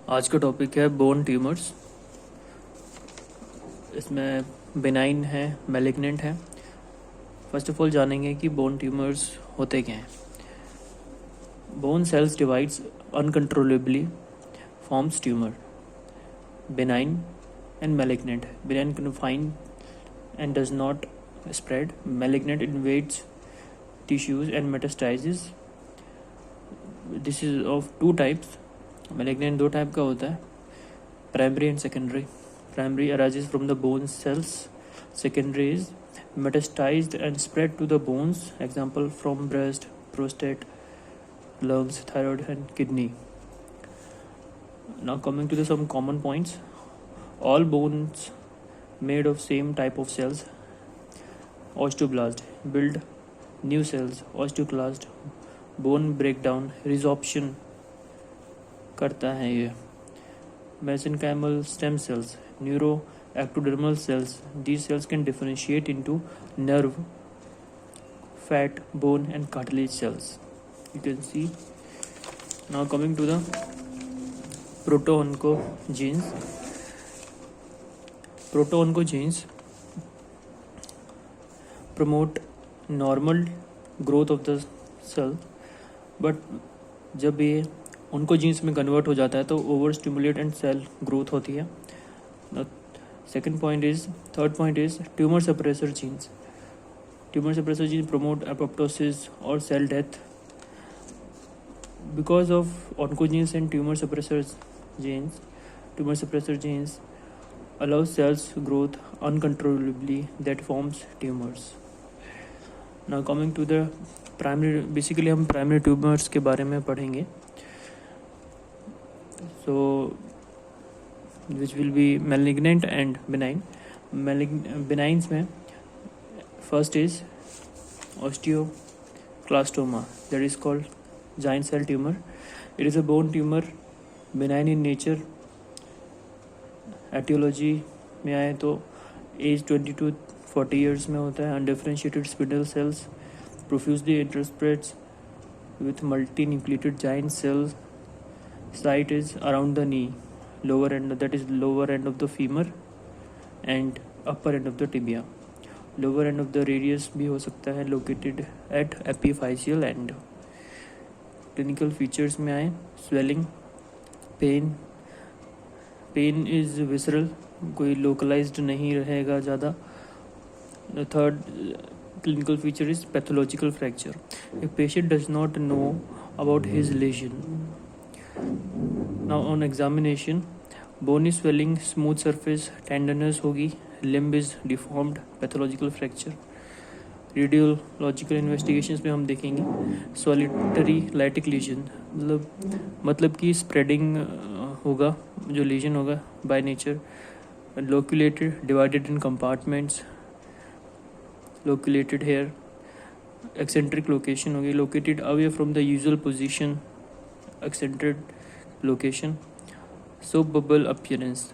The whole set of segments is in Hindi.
आज का टॉपिक है बोन ट्यूमर्स। इसमें बेनाइन है, मैलिग्नेंट है। फर्स्ट ऑफ ऑल जानेंगे कि बोन ट्यूमर्स होते क्या हैं। Bone cells divides uncontrollably, forms tumour. Benign and malignant. Benign confine and does not spread. Malignant invades tissues and metastasizes. This is of two types. Malignant दो टाइप का होता है, primary and secondary. Primary arises from the bone cells. Secondary is metastasized and spread to the bones. Example from breast, prostate, lungs, thyroid and kidney. Now coming to some common points. All bones made of same type of cells. Osteoblast build new cells. Osteoclast bone breakdown, resorption करता है ये। mesenchymal stem cells, neuroectodermal cells. These cells can differentiate into nerve, fat, bone and cartilage cells. You can see. Now coming to the proto-oncogenes. Proto-oncogenes promote normal growth of the cell, but जब ये उनको जीन्स में कन्वर्ट हो जाता है तो over stimulate and cell growth होती है। Third point is tumour suppressor genes. Tumour suppressor genes promote apoptosis और cell death. Because of oncogenes and tumour suppressor genes allow cells growth uncontrollably that forms tumors. Now coming to the primary, basically हम primary tumors के बारे में पढ़ेंगे। So which will be malignant and benign. Benigns में first is osteoclastoma, that is called giant cell tumor. It is a bone tumor, benign in nature. Etiology में आए तो एज 20 to 40 ईयर्स में होता है। Undifferentiated spindle cells profusely interspreads with multi nucleated giant cells. Site is around the knee, lower end, that is lower end of the femur and upper end of the tibia. Lower end of the radius भी हो सकता है, located at epiphyseal end. Clinical features में आए स्वेलिंग, पेन इज विसरल, कोई लोकलाइज्ड नहीं रहेगा ज़्यादा। Third clinical feature is pathological fracture. A patient does not know about his lesion. Now on examination, bone is swelling, smooth surface, tenderness होगी, limb is deformed, pathological fracture. Radiological investigations में हम देखेंगे सॉलिटरी लाइटिक लीजन, मतलब कि स्प्रेडिंग होगा, जो लीजन होगा by nature. Loculated, divided in compartments, loculated hair. Eccentric location होगी, located away from the usual position, eccentric location. Soap bubble appearance,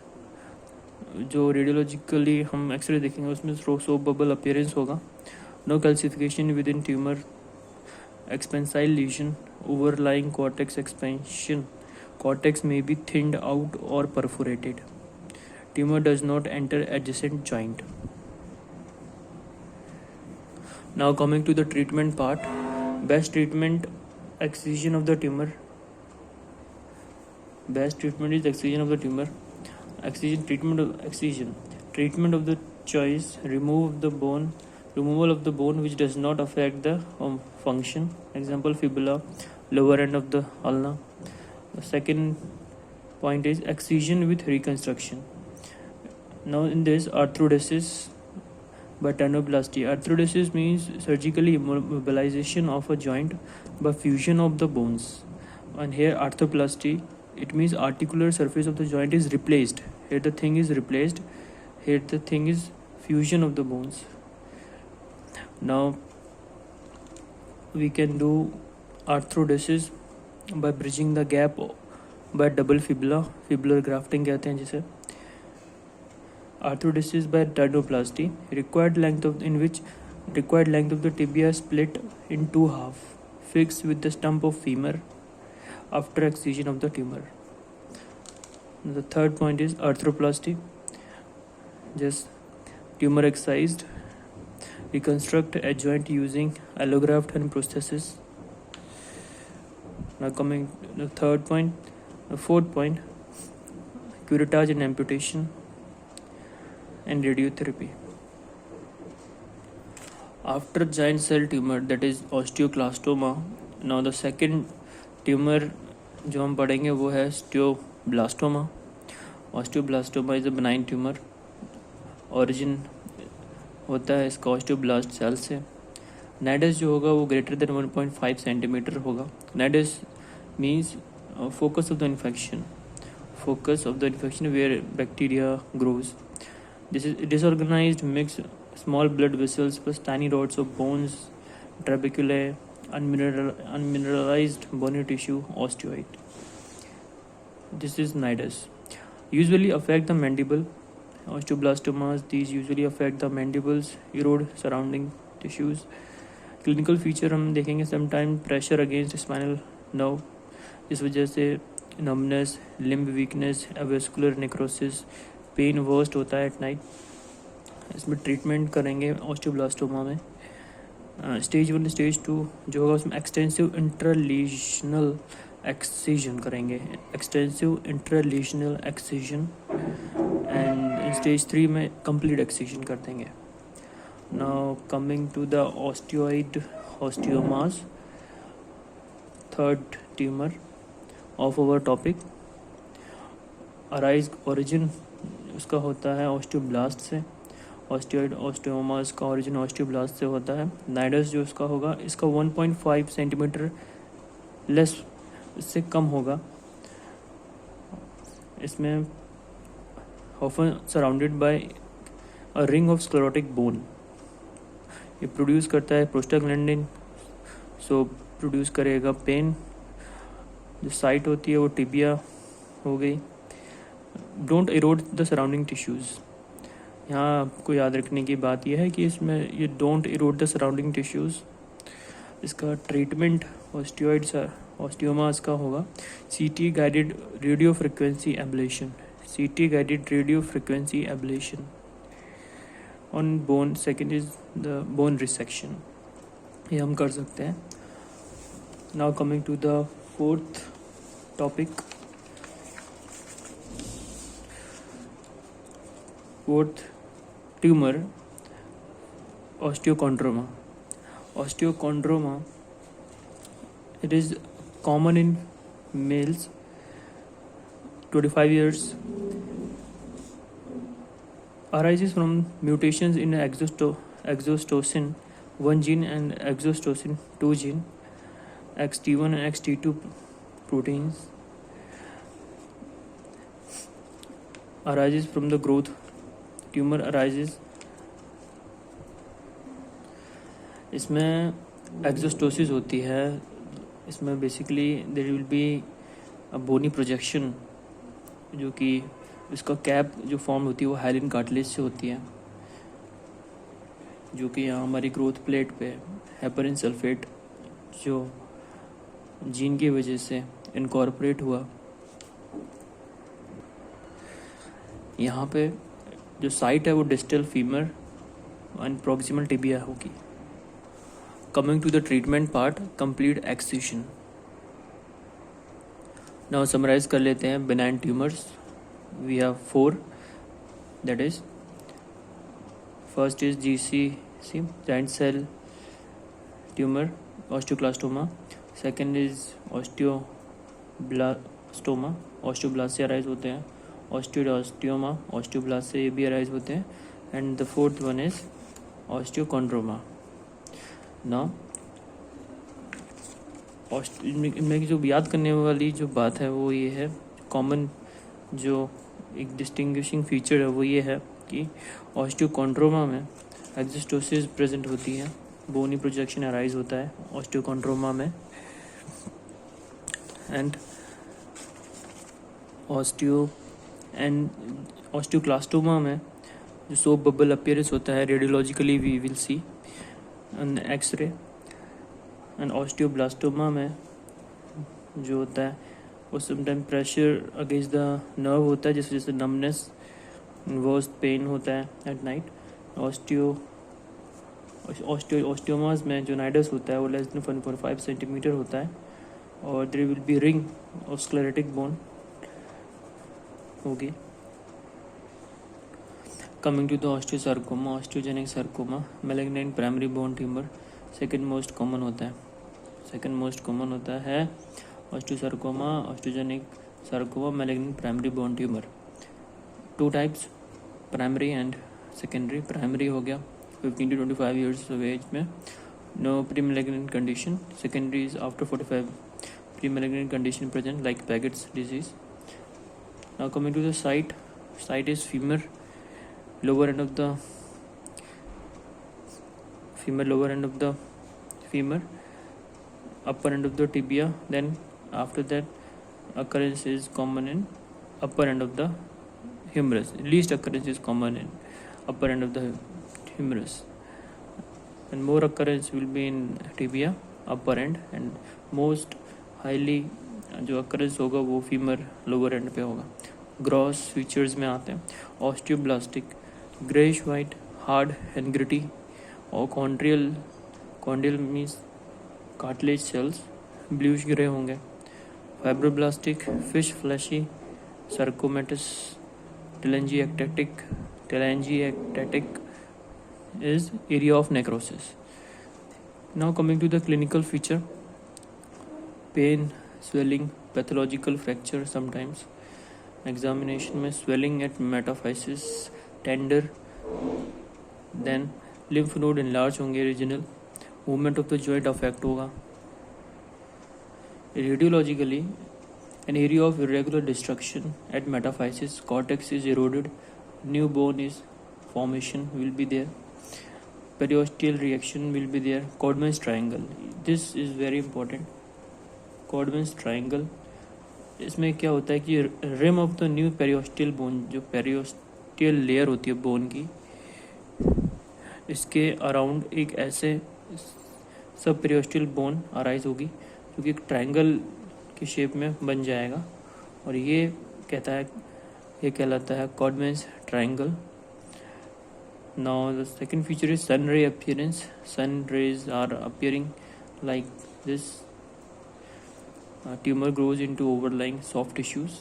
जो रेडियोलॉजिकली हम एक्सरे देखेंगे उसमें सोप बबल अपीयरेंस होगा। No calcification within tumour, expansile lesion, overlying cortex expansion, cortex may be thinned out or perforated. Tumor does not enter adjacent joint. Now coming to the treatment part. Best treatment, excision of the tumor. Best treatment is excision of the tumor. Treatment of the choice, removal of the bone which does not affect the function. Example fibula, lower end of the ulna. The second point is excision with reconstruction. Now in this, arthrodesis by tendinoplasty. Arthrodesis means surgically immobilization of a joint by fusion of the bones. And here arthroplasty, it means articular surface of the joint is replaced. Here the thing is replaced. Here the thing is fusion of the bones. Now we can do arthrodesis by bridging the gap by double fibula, fibular grafting कहते हैं जिसे। Arthrodesis by tendinoplasty, required length of the tibia split in two half, fixed with the stump of femur after excision of the tumor. The third point is arthroplasty, just tumor excised, reconstruct a joint using allograft and prosthesis. Now coming to the fourth point, curettage and amputation and radiotherapy. After giant cell tumor, that is osteoclastoma, now the second tumor जो हम पढ़ेंगे वो है osteoblastoma. Osteoblastoma is a benign tumor. Origin होता है इसका ऑस्टियोब्लास्ट सेल से. नाइडस जो होगा वो ग्रेटर देन 1.5 सेंटीमीटर होगा. नाइडस means focus of the infection where bacteria grows. This is disorganized mixed small blood vessels plus tiny rods of bones, trabeculae, unmineralized bony tissue, osteoid. This is nidus. Usually affect the mandible. Osteoblastomas, these usually affect the mandibles, erode surrounding tissues. Clinical feature हम देखेंगे sometime pressure against spinal nerve, इस वजह से numbness, limb weakness, avascular necrosis, pain worst होता है एट नाइट. इसमें ट्रीटमेंट करेंगे ऑस्टियोब्लास्टोमा में. स्टेज 1 स्टेज 2 जो होगा उसमें एक्सटेंसिव इंट्रालीशनल एक्सीजन करेंगे. Extensive intralesional excision and stage 3 में कंप्लीट एक्सीजन कर देंगे. Now coming to the osteoid osteomas, third tumour of our topic. Arise origin उसका होता है ऑस्टियोब्लास्ट से. ऑस्टियोइड ऑस्टियोमास का ओरिजिन ऑस्टियोब्लास्ट से होता है. नाइडस जो उसका होगा इसका 1.5 सेंटीमीटर लेस, इससे कम होगा. इसमें often surrounded by a ring of sclerotic bone. ये प्रोड्यूस करता है प्रोस्टाग्लैंडिन, सो प्रोड्यूस करेगा पेन. जो साइट होती है वो टिबिया हो गई. Don't erode the surrounding tissues. यहाँ आपको याद रखने की बात यह है कि इसमें ये don't erode the surrounding tissues. इसका ट्रीटमेंट ऑस्टियोमास का होगा CT guided radio frequency ablation. CT guided radio frequency ablation on bone. Second is the bone resection, ये हम कर सकते हैं. Now coming to the fourth topic. Fourth tumor, osteochondroma. Osteochondroma, it is common in males 25 years. Arises from mutations in exostocin 1 gene and exostocin 2 gene, XT1 and XT2 proteins. Arises from the growth. Tumor arises, इसमें एक्सोस्टोसिस होती है. इसमें basically there will be a bony projection, जो कि इसका कैप जो फॉर्म होती है वो हाइलिन कार्टिलेज से होती है, जो कि यहाँ हमारी ग्रोथ प्लेट पे हेपरिन सल्फेट जो जीन की वजह से इनकॉर्पोरेट हुआ. यहाँ पे जो साइट है वो distal femur and proximal tibia होगी. Coming to the treatment part, complete excision. Now summarise कर लेते हैं. Benign tumours we have 4, that is first is GCC giant cell tumour osteoclastoma. Second is osteoblastoma, osteoblast से अराइज होते हैं. ऑस्टियोमा, ऑस्टियोब्लास्ट से ये भी अराइज होते हैं. And the fourth one is osteochondroma. Now इनमें जो याद करने वाली जो बात है वो ये है, कॉमन जो एक डिस्टिंग्विशिंग फीचर है वो ये है कि ऑस्टियोकॉन्ड्रोमा में एक्जिस्टोसिस प्रेजेंट होती है, बोनी प्रोजेक्शन अराइज होता है ऑस्टियोकॉन्ड्रोमा में. एंड ऑस्टियोक्लास्टोमा में जो सोप बबल अपीयरेंस होता है radiologically we will see in X ray. And osteoblastoma में जो होता है और sometime pressure against the nerve होता है, जिस वजह से नमनेस, वर्स्ट पेन होता है एट नाइट। ऑस्टियोमास में जो नाइडस होता है वो लेस देन 1.5 सेंटीमीटर होता है, और there will be ring of sclerotic bone होगी। Coming to the osteosarcoma, osteogenic sarcoma, malignant primary bone tumour second most common होता है osteosarcoma, osteogenic sarcoma, malignant primary bone tumour. Two types, primary and secondary. Primary हो गया 15 to 25 years of एज में, no pre malignant condition. Secondary is after 45, pre malignant condition present like Paget's disease. Now coming to the site is femur, lower end of the femur, upper end of the tibia. Then after that occurrence is common in upper end of the humerus. Least occurrence is common in upper end of the humerus, and more occurrence will be in tibia, upper end, and most highly जो occurrence होगा वो फीमर लोअर एंड पे होगा। ग्रॉस फीचर्स में आते हैं osteoblastic, greyish white, hard and gritty, और chondral means cartilage cells bluish grey होंगे। Fibroblastic, fish fleshy, sarcomatous, telangiectatic is area of necrosis. Now coming to the clinical feature, pain, swelling, pathological fracture sometimes. Examination में swelling at metaphysis, tender, then lymph node enlarge होंगे, regional, movement of the joint affect होगा। Radiologically, an area of irregular destruction at metaphysis, cortex is eroded, new bone is formation will be there, periosteal reaction will be there, Codman's triangle, this is very important, Codman's triangle। इसमें क्या होता है कि rim of the new periosteal bone, जो पेरियोस्टियल लेयर होती है बोन की, इसके अराउंड एक ऐसे सब पेरियोस्टियल बोन अराइज होगी जो कि एक ट्रायंगल की शेप में बन जाएगा, और ये कहलाता है Codman's triangle. Now the second feature is sun ray appearance, sun rays are appearing like this, tumor grows into overlying soft tissues.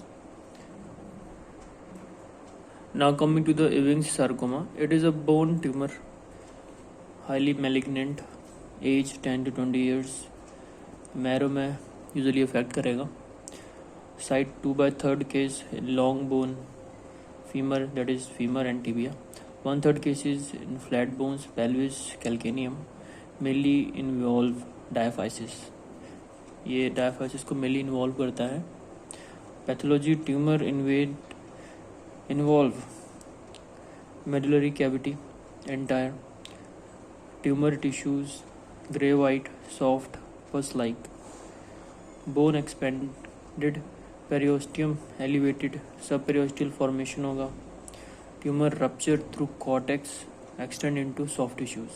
Now coming to the Ewing's sarcoma, it is a bone tumor, highly malignant, age 10 to 20 years, marrow में usually affect करेगा। Site 2/3 case long bone femur, that is femur and tibia. 1/3 cases in flat bones, pelvis, calcaneum, mainly involve diaphysis. ये डायफाइसिस को मेनली इन्वॉल्व करता है। Pathology, tumour involve medullary cavity entire, tumour tissues grey white, soft, pus like, bone expanded, periosteum elevated, sub periosteal formation होगा, tumour rupture through cortex extend into soft tissues.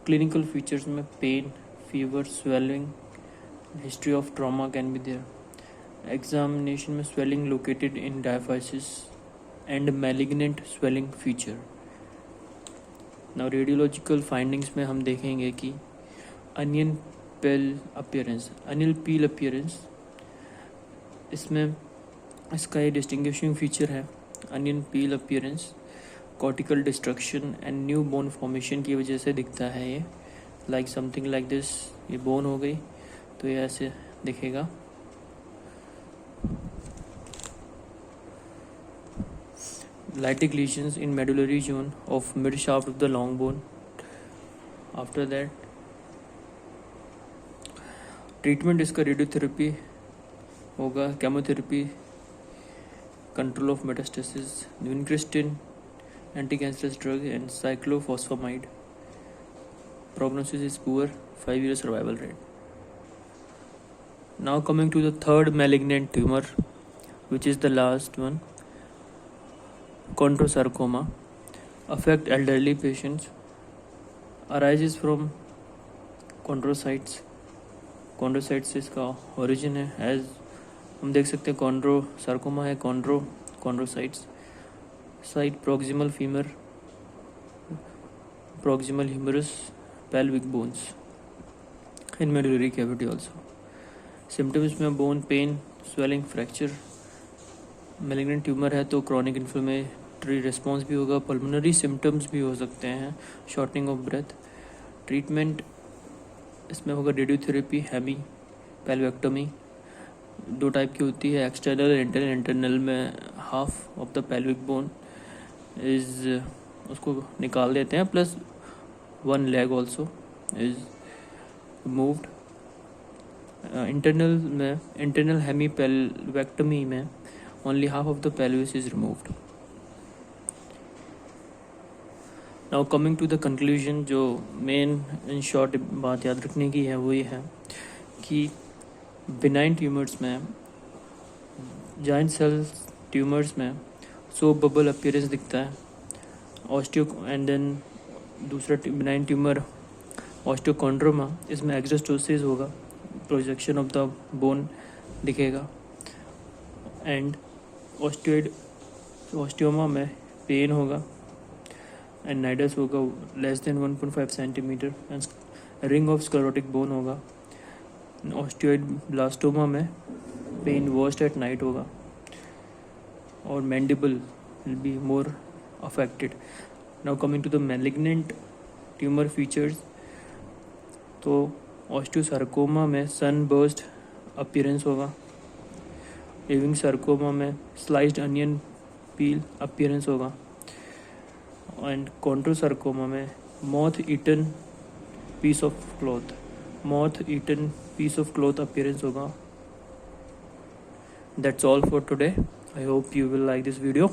Clinical features में pain, fever, swelling, history of trauma can be there. Examination में swelling located in diaphysis and malignant swelling feature. Now radiological findings में हम देखेंगे कि onion peel appearance, इसमें इसका ये distinguishing feature है, onion peel appearance, cortical destruction and new bone formation की वजह से दिखता है ये, like something like this, ये bone हो गई तो ये ऐसे दिखेगा। Lytic lesions in medullary zone of mid shaft of the long bone. After that, treatment इसका रेडियोथेरेपी होगा, chemotherapy, control of metastasis, vincristine anti cancerous drug and cyclophosphamide. Prognosis is poor, 5-year survival rate. Now coming to the third malignant tumor, which is the last one, chondrosarcoma, affect elderly patients, arises from chondrocytes. Chondrocytes इसका origin है, as हम देख सकते हैं कॉन्ड्रोसार्कोमा है, chondrocytes, site proximal femur, proximal humerus, pelvic bones in medullary cavity also. Symptoms में bone pain, swelling, fracture. Malignant tumour है तो क्रॉनिक इन्फ्लेमेटरी रिस्पॉन्स भी होगा, पल्मोनरी सिम्टम्स भी हो सकते हैं, शॉर्टनिंग ऑफ ब्रेथ. ट्रीटमेंट इसमें होगा रेडियोथेरेपी, हेमी पेल्वेक्टोमी. 2 टाइप की होती है, एक्सटर्नल और इंटरनल. इंटरनल में half of the pelvic bone is उसको निकाल देते हैं, plus 1 leg also is removed. Internal hemipelvectomy में only half of the pelvis is removed. Now coming to the conclusion, जो मेन इन शॉर्ट बात याद रखने की है वो ये है कि बिनाइन ट्यूमर्स में, जाइंट सेल ट्यूमर्स में सोप बबल अपीयरेंस दिखता है. ऑस्टियो एंड देन दूसरा बिनाइन ट्यूमर ऑस्टियोकॉन्ड्रोमा, इसमें एक्सोस्टोसिस होगा, प्रोजेक्शन ऑफ द बोन दिखेगा. एंड ऑस्टियोमा में पेन होगा एंड नाइडस होगा less than 1.5 centimetre and ring of sclerotic bone होगा. ऑस्टियोइड ब्लास्टोमा में पेन वर्स्ट एट नाइट होगा और mandible will be more affected. Now coming to the malignant tumor features, तो ऑस्टियोसार्कोमा में सनबर्स्ट अपीयरेंस होगा, एविंग सार्कोमा में स्लाइस्ड अनियन पील अपीयरेंस होगा, एंड कॉन्ट्रोसार्कोमा में moth eaten piece of cloth appearance होगा. That's all for today. I hope you will like this video.